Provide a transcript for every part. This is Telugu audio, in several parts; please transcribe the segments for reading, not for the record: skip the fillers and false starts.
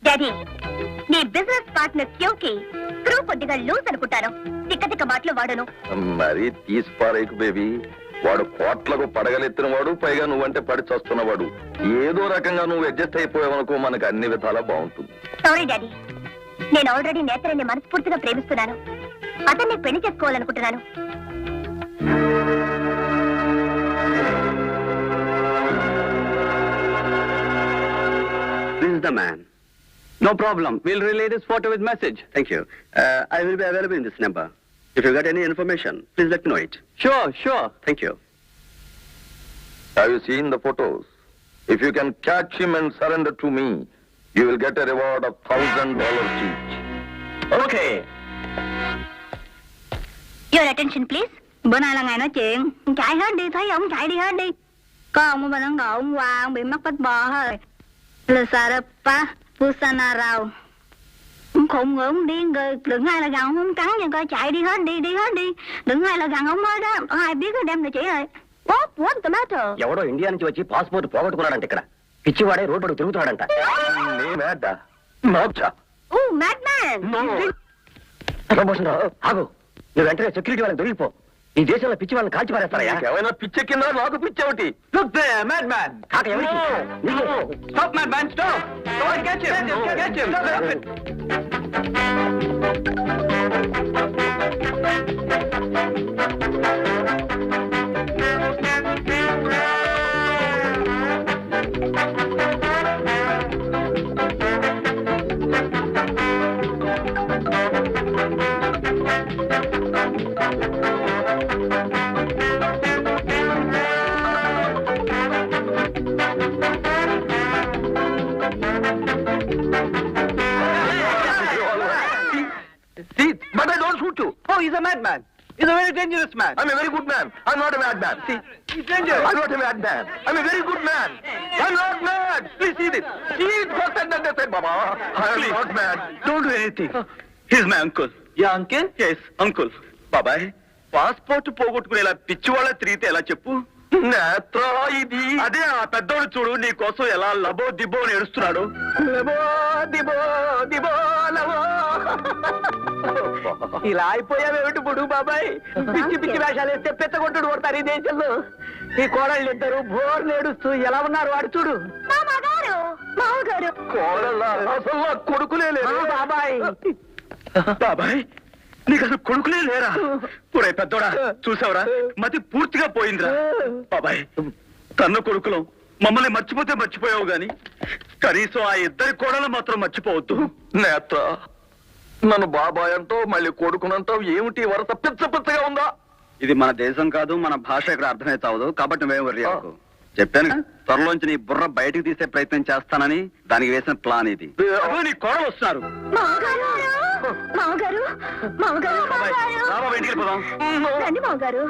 డాడీ నీ బిజినెస్ పార్ట్నర్ క్యూకి స్క్రూ కొద్దిగా లూజ్ అనుకుంటాను. తిక్క మాటలు వాడను. మరి తీసిపారేకు బేబీ. వాడు కోట్లకు పడగలెత్తిన వాడు, పైగా నువ్వంటే పడి చస్తున్నవాడు. ఏదో రకంగా నువ్వు అడ్జస్ట్ అయిపోయావనుకో మనకు అన్ని విధాలా బాగుంటుంది. సారీ డాడీ, నేను ఆల్రెడీ నేత్రాన్ని మనస్ఫూర్తిగా ప్రేమిస్తున్నాను. అతన్ని పెళ్లి చేసుకోవాలనుకుంటున్నాను. This is the man. No problem. We'll relay this photo with message. Thank you. I will be available in this number. If you got any information, please let me know it. Sure. Thank you. Have you seen the photos? If you can catch him and surrender to me, you will get a reward of $1,000 each. Okay. Your attention please. Bữa nay là ngày nói chuyện. Chạy hết đi, thấy ông chạy đi hết đi. Có ông ở bên Ấn Độ hôm qua ông bị mắc vết bò thôi. Lusarapa, Pusana Rao. Ông khùng rồi, ông điên rồi. Đừng ai là gần ông không cắn nhưng coi chạy đi hết đi hết đi. Đừng ai là gần ông nói đó. Ai biết cái đem là chỉ rồi. What's the matter? ఎవడో ఇండియా నుంచి వచ్చి పాస్పోర్ట్ పోగొట్టుకున్నాడంట ఇక్కడ. పిచ్చివాడే రోడ్ పడి తిరుగుతున్నాడంట. Oh, madman! ఆగు. నువ్వు వెంటనే సెక్యూరిటీ వాళ్ళకి దొరికిపో. ఈ దేశంలో పిచ్చి వాళ్ళని కాల్చి పారేస్తారయ్యా. ఏమైనా పిచ్చి కింద నాకు పిచ్చేమిటి? Look there, madman! కాక ఎవరికి? Stop, madman, stop! Don't catch him! Catch him! Stop it! See, but I don't shoot you. Oh, he's a madman. He's a very dangerous man. I'm a very good man. I'm not a mad man. See, He's dangerous. I'm not a mad man. I'm a very good man. I'm not mad. Please see this. See it first and then they say, Baba, I'm not mad. Don't do anything. He's my uncle. Yeah, uncle? Yes, uncle. బాబాయ్, పాస్పోర్ట్ పోగొట్టుకునేలా పిచ్చి వాళ్ళ తిరిగితే ఎలా చెప్పు? నేత్ర ఇది. అదే ఆ పెద్దోడు చూడు నీ కోసం ఎలా లబో దిబో అని ఏడుస్తున్నాడు. లబో, దిబో, దిబో, లబో. ఇలా అయిపోయావేమిటి బుడు బాబాయ్? పిచ్చి పిచ్చి వేషాలు వేస్తే పెద్దగొట్టుడు కొడతారు ఈ దేశంలో. ఈ కోడళ్ళు ఇద్దరు బోర్ నేడుస్తూ ఎలా ఉన్నారు వాడు చూడు. మామగారు కోడళ్ళ అసలు నా కొడుకులే లేదు. బాబాయ్ బాబాయ్, నీకు అసలు కొడుకులే లేరా? పురే పెద్దోడా, చూసావురా మతి పూర్తిగా పోయిందిరా. బాబాయ్, తన కొడుకులం మమ్మల్ని మర్చిపోతే మర్చిపోయావు గాని కనీసం ఆ ఇద్దరి కోడలు మాత్రం మర్చిపోవద్దు. నేత్ర, నన్ను బాబాయ్ అంటావు, మళ్ళీ కొడుకునంటావు. ఏమిటి వరస? పిచ్చ పిచ్చగా ఉందా? ఇది మన దేశం కాదు, మన భాష ఇక్కడ అర్థమైతే అవదు కాబట్టి మేము వర్రీ అవ్వకు. చెప్పాను త్వరలోంచి నీ బుర్ర బయటకు తీసే ప్రయత్నం చేస్తానని. దానికి వేసిన ప్లాన్ ఇది. నీ కోడలు వస్తున్నారు.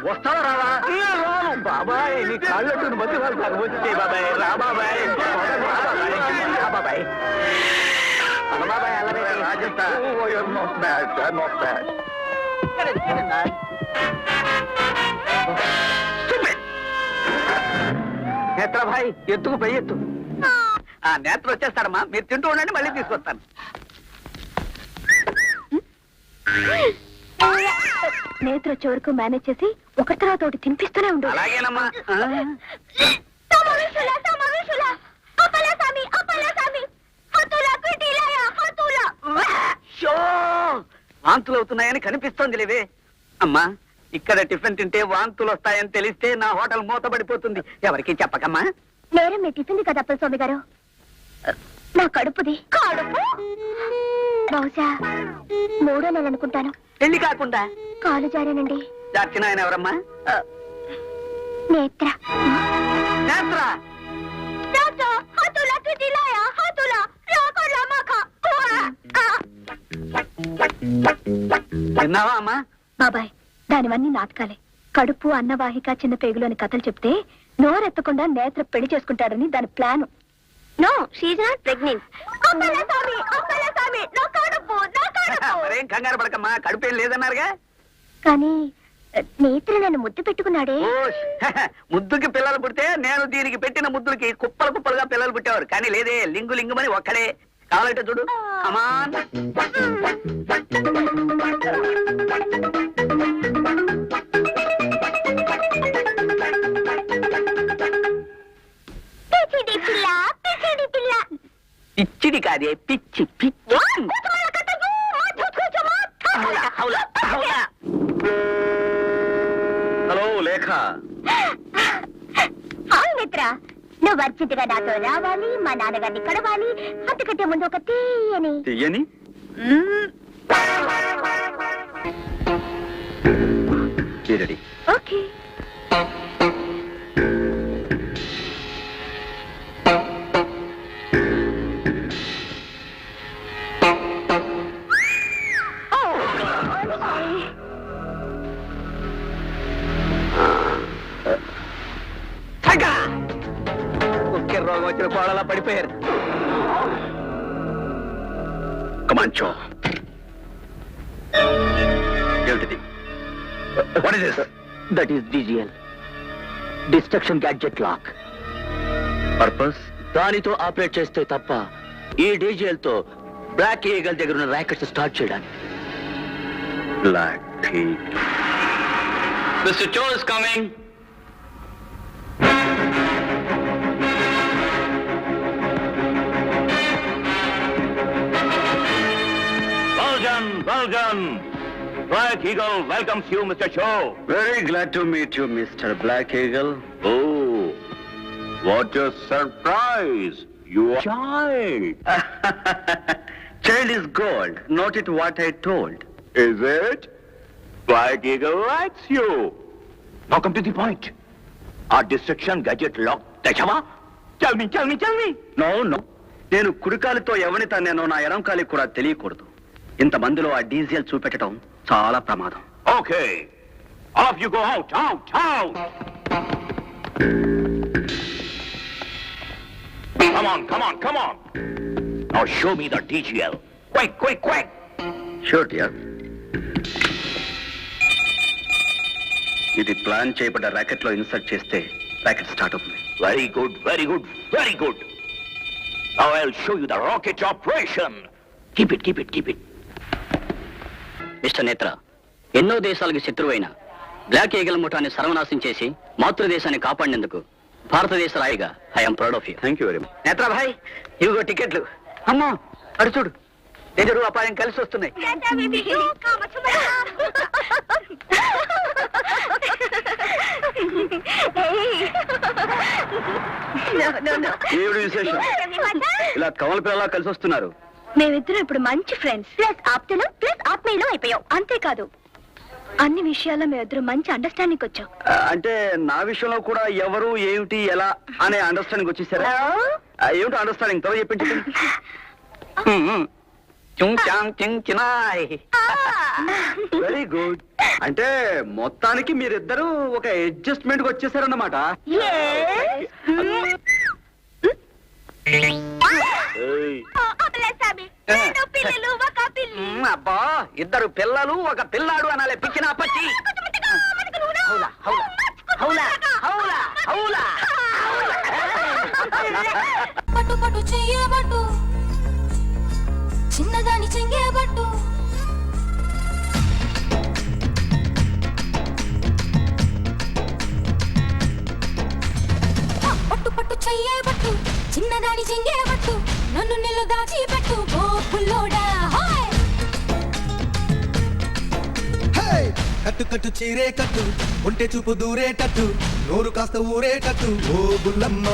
వస్తావా రావా? బాబాయ్, నీ కాళ్ళట్టు మధ్య వచ్చే బాబాయ్. రా బాబాయ్. బాబాయ్ నేత్ర భాయ్, ఎత్తుకు పై ఎత్తు. ఆ నేత్ర వచ్చేస్తాడమ్మా, మీరు తింటూ ఉండండి, మళ్ళీ తీసుకొస్తాను. నేత్ర వచ్చే వరకు మేనేజ్ చేసి ఒక తర్వాత ఒకటి తినిపిస్తూనే ఉండు. అలాగేనమ్మా. వాంతులు అవుతున్నాయని కనిపిస్తోంది లేవే. అమ్మా, ఇక్కడ టిఫిన్ తింటే వాంతులు వస్తాయని తెలిస్తే నా హోటల్ మూతపడిపోతుంది. ఎవరికి చెప్పకమ్మా. నేరం మీ టిఫిన్ కదా స్వామి గారు. నా కడుపుది. కడుపు బహుశా 3వ నెల అనుకుంటాను. పెళ్లి కాకుండా కాలు జారానండి. జార్చిన ఆయన ఎవరమ్మా? నేత్ర. నేత్ర విన్నావా అమ్మా? బాబాయ్, దానివన్నీ నాటకాలే. కడుపు, అన్నవాహిక, చిన్న పేగులు అని కథలు చెప్తే నోరెత్తకుండా నేత్ర పెళ్లి చేసుకుంటాడని దాని plan. No, she's not pregnant. మరేం కంగారు పడకమ్మా, కడుపేం లేదన్నారుగా. కానీ నేత్ర నన్ను ముద్దు పెట్టుకున్నాడే. ముద్దుకి పిల్లలు పుడితే నేను దీనికి పెట్టిన ముద్దులకి కుప్పలు కుప్పలుగా పిల్లలు పుట్టేవారు. కానీ లేదే, లింగు లింగుమని ఒక్కడే. కావాలంటే చూడు కమాన్. పిచ్చిది కాదే పిచ్చి పిచ్చి. హలో లేఖ. అవును మిత్ర, నువ్వు అర్జెంటుగా నాతో రావాలి, మా నాన్నగారిని కడవాలి. అంతకంటే ముందు ఒక తీయని తీయని రెడీ. ఓకే. రోగం వచ్చిన కోడలా పడిపోయారు. కమాంచో ఏమిటిది? What is this? That is DGL destruction gadget lock. Purpose? దానితో ఆపరేట్ చేస్తే తప్ప ఈ డిజిఎల్ తో బ్లాక్ ఈగల్ దగ్గర ఉన్న ర్యాకెట్స్ స్టార్ట్ చేయడానికి. Black mister Cho is coming. Well done. Black Eagle welcomes you, Mr. Cho. Very glad to meet you, Mr. Black Eagle. Oh, what a surprise! You are child. Child is gold. Note it what I told. Is it? Black Eagle likes you. Now come to the point. Our distraction gadget lock. Techava? Tell me. No. నేను కుడికాలితో ఎవరిని తన్నానో నా ఎడం కాలికి కూడా తెలియకూడదు. ఇంతమందిలో ఆ డీజిల్ చూపెట్టడం చాలా ప్రమాదం. Okay, of you go. Out. Come on. Now show me the DGL. Quick. Sure, dear. ఇది ప్లాన్ చేయబడ్డ ర్యాకెట్ లో ఇన్సర్ట్ చేస్తే ర్యాకెట్ స్టార్ట్ అవుతుంది. Very good. Now I'll show you the rocket operation. Keep it. Mister నేత్ర, ఎన్నో దేశాలకు శత్రువైన బ్లాక్ ఈగల్ ముఠాన్ని సర్వనాశం చేసి మాతృదేశాన్ని కాపాడినందుకు భారతదేశ రాయిగా I'm proud of you. Thank you very much. Netra bhai, ఇవిగో టికెట్లు. అమ్మా అడు చూడు, ఎదురు అపాయం కలిసి వస్తున్నాయి. ఏమిటి విశేషం? ఇలా కమల పిల్లలా కలిసి వస్తున్నారు. మేమిద్దరం ఇప్పుడు మంచి ఫ్రెండ్స్, ప్లస్ ఆప్తులం ప్లస్ ఆత్మీయులం అయిపోయాం. అంతేకాదు, అన్ని విషయాల్లో మేమిద్దరం మంచి అండర్స్టాండింగ్ వచ్చాం. అంటే నా విషయంలో కూడా ఎవరు ఏమిటి ఎలా అనే అండర్స్టాండింగ్ వచ్చేసారా? ఏమిటి అండర్స్టాండింగ్ త్వరగా చెప్పించండి. Very good. అంటే మొత్తానికి మీరిద్దరూ ఒక అడ్జస్ట్మెంట్ కి వచ్చేసారన్నమాట. అబ్బా, ఇద్దరు పిల్లలు ఒక పిల్లాడు అనాలే, పిచ్చిన పచ్చి. పట్టు చెయ్యబట్టు, చిన్నదాని చెంగేబట్టు, పట్టు చెయ్యబట్టు, చిన్నదాని చెంగేబట్టు, నన్ను నిన్ను దాచిపెట్టు ఓ పుల్లోడా. కట్టు చీరే కట్టు, ఉంటే చూపు దూరేటట్టు, నోరు కాస్త ఊరేటట్టు ఓ బుల్లమ్మ.